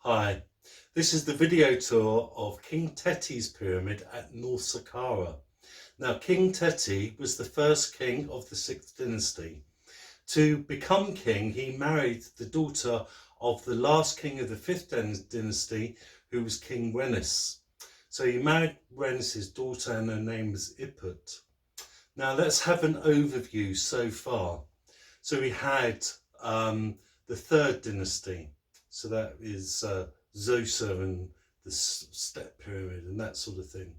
Hi, this is the video tour of King Teti's pyramid at North Saqqara. Now, King Teti was the first king of the Sixth Dynasty. To become king, he married the daughter of the last king of the Fifth Dynasty, who was King Wenis. So he married Wenis' daughter, and her name was Iput. Now, let's have an overview so far. So we had the Third Dynasty. So that is Zosa and the Step Pyramid and that sort of thing.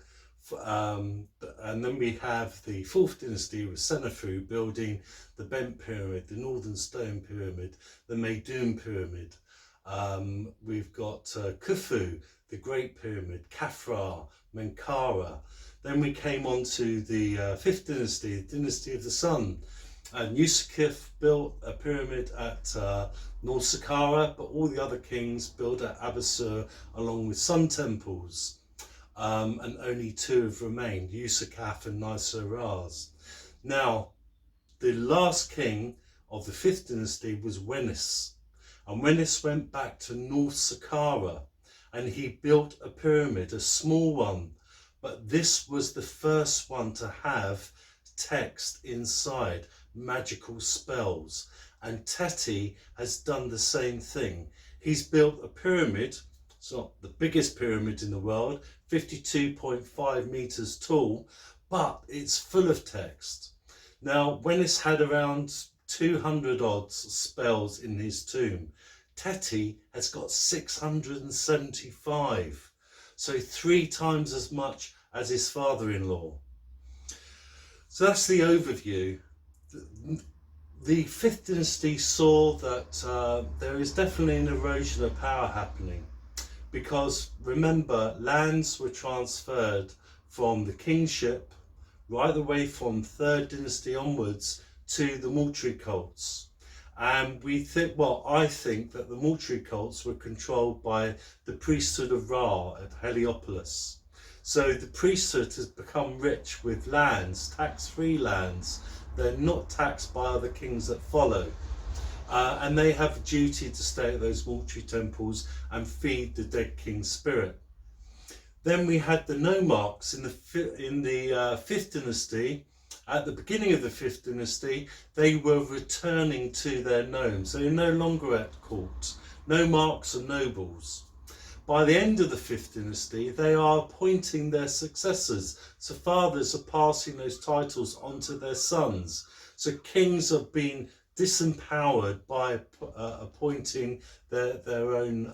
And then we have the Fourth Dynasty with Senefu building the Bent Pyramid, the Northern Stone Pyramid, the Meidum Pyramid. We've got Khufu, the Great Pyramid, Khafra, Menkaura. Then we came on to the Fifth Dynasty, the Dynasty of the Sun. And Yusuf built a pyramid at North Saqqara, but all the other kings built at Abusir along with sun temples. And only two have remained, Yusuf and Nisir-Raz. Now, the last king of the Fifth Dynasty was Wenis. And Wenis went back to North Saqqara and he built a pyramid, a small one. But this was the first one to have text inside, magical spells, and Teti has done the same thing. He's built a pyramid. It's not the biggest pyramid in the world, 52.5 meters tall, but it's full of text. Now, Wenis had around 200 odd spells in his tomb. Teti has got 675, so 3 times as much as his father-in-law. So that's the overview. The Fifth Dynasty saw that there is definitely an erosion of power happening, because remember, lands were transferred from the kingship right away from Third Dynasty onwards to the mortuary cults. And I think that the mortuary cults were controlled by the priesthood of Ra at Heliopolis. So the priesthood has become rich with lands, tax-free lands. They're not taxed by other kings that follow. And they have a duty to stay at those mortuary temples and feed the dead king's spirit. Then we had the nomarchs in the Fifth Dynasty. At the beginning of the Fifth Dynasty, they were returning to their nomes. They were no longer at court. Nomarchs are nobles. By the end of the Fifth Dynasty, they are appointing their successors. So fathers are passing those titles on to their sons. So kings have been disempowered by appointing their own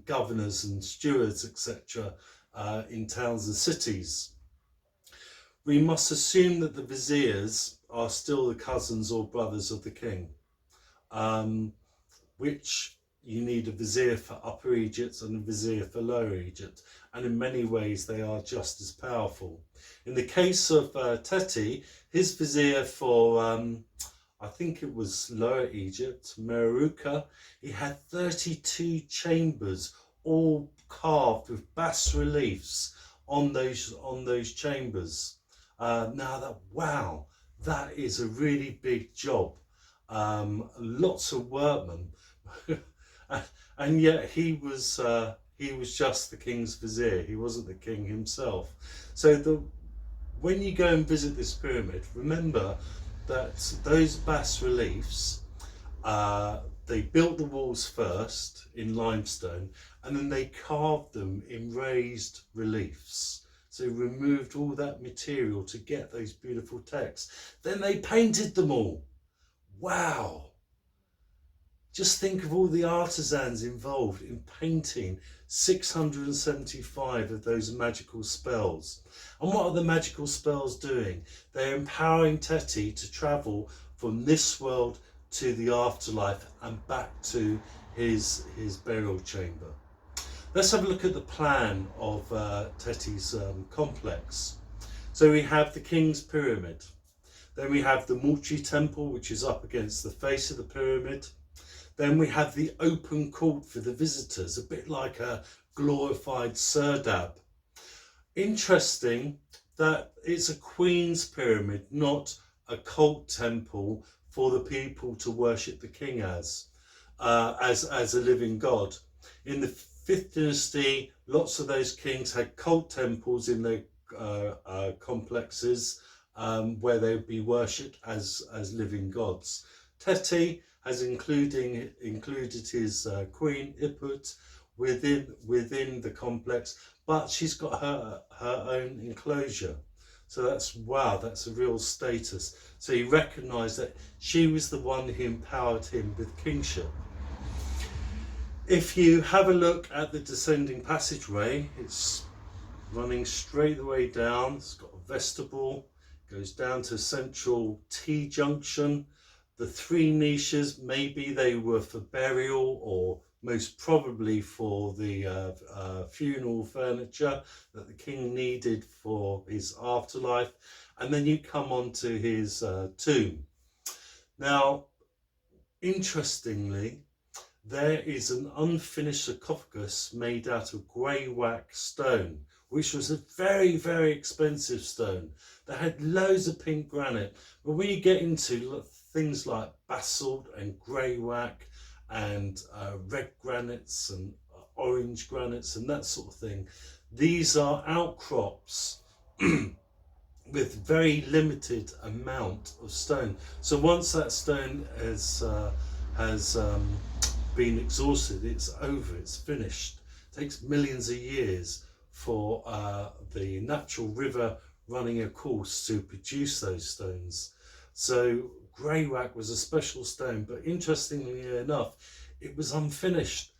governors and stewards, etc., in towns and cities. We must assume that the viziers are still the cousins or brothers of the king, which you need a vizier for Upper Egypt and a vizier for Lower Egypt, and in many ways they are just as powerful. In the case of Teti, his vizier for I think it was Lower Egypt, Meruka, he had 32 chambers, all carved with bas reliefs on those chambers. Wow, that is a really big job. Lots of workmen. And yet he was just the king's vizier. He wasn't the king himself. So when you go and visit this pyramid, remember that those bas reliefs, they built the walls first in limestone, and then they carved them in raised reliefs. So removed all that material to get those beautiful texts. Then they painted them all. Wow. Just think of all the artisans involved in painting 675 of those magical spells. And what are the magical spells doing? They're empowering Teti to travel from this world to the afterlife and back to his burial chamber. Let's have a look at the plan of Teti's complex. So we have the King's Pyramid. Then we have the mortuary temple, which is up against the face of the pyramid. Then we have the open court for the visitors, a bit like a glorified serdab. Interesting that it's a queen's pyramid, not a cult temple for the people to worship the king as a living god. In the Fifth Dynasty, lots of those kings had cult temples in their complexes where they would be worshipped as living gods. Teti has included his queen Iput within the complex, but she's got her own enclosure. So that's a real status. So he recognised that she was the one who empowered him with kingship. If you have a look at the descending passageway, it's running straight the way down. It's got a vestibule, goes down to central T-junction. The three niches, maybe they were for burial or most probably for the funeral furniture that the king needed for his afterlife. And then you come on to his tomb. Now, interestingly, there is an unfinished sarcophagus made out of grey wax stone, which was a very, very expensive stone that had loads of pink granite. But when you get into things like basalt and grey wax and red granites and orange granites and that sort of thing, these are outcrops with very limited amount of stone. So once that stone has been exhausted, it's over, it's finished. It takes millions of years for the natural river running a course to produce those stones. So grey wax was a special stone, but interestingly enough, it was unfinished.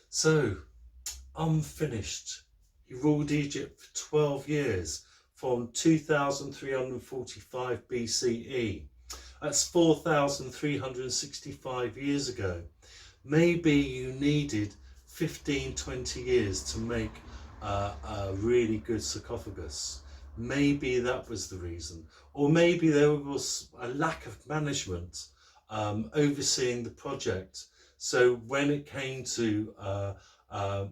So, unfinished. He ruled Egypt for 12 years, from 2345 BCE. That's 4,365 years ago. Maybe you needed 15-20 years to make a really good sarcophagus. Maybe that was the reason. Or maybe there was a lack of management overseeing the project. So when it came to the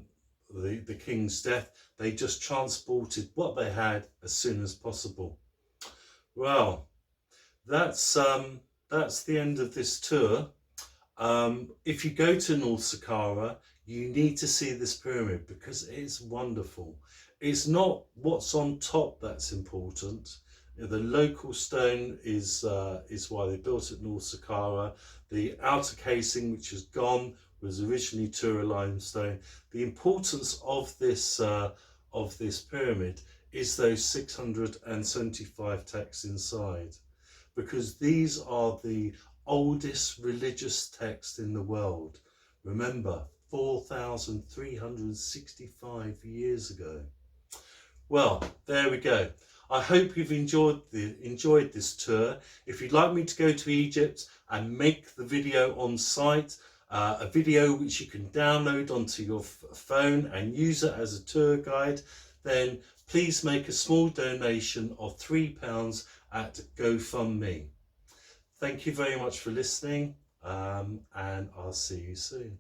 king's death, they just transported what they had as soon as possible. Well, that's the end of this tour. If you go to North Saqqara, you need to see this pyramid because it's wonderful. It's not what's on top that's important. The local stone is why they built it North Saqqara. The outer casing, which is gone, was originally Tura limestone. The importance of this pyramid is those 675 texts inside, because these are the oldest religious texts in the world. Remember, 4,365 years ago. Well, there we go. I hope you've enjoyed this tour. If you'd like me to go to Egypt and make the video on site, a video which you can download onto your phone and use it as a tour guide, then please make a small donation of £3 at GoFundMe. Thank you very much for listening, and I'll see you soon.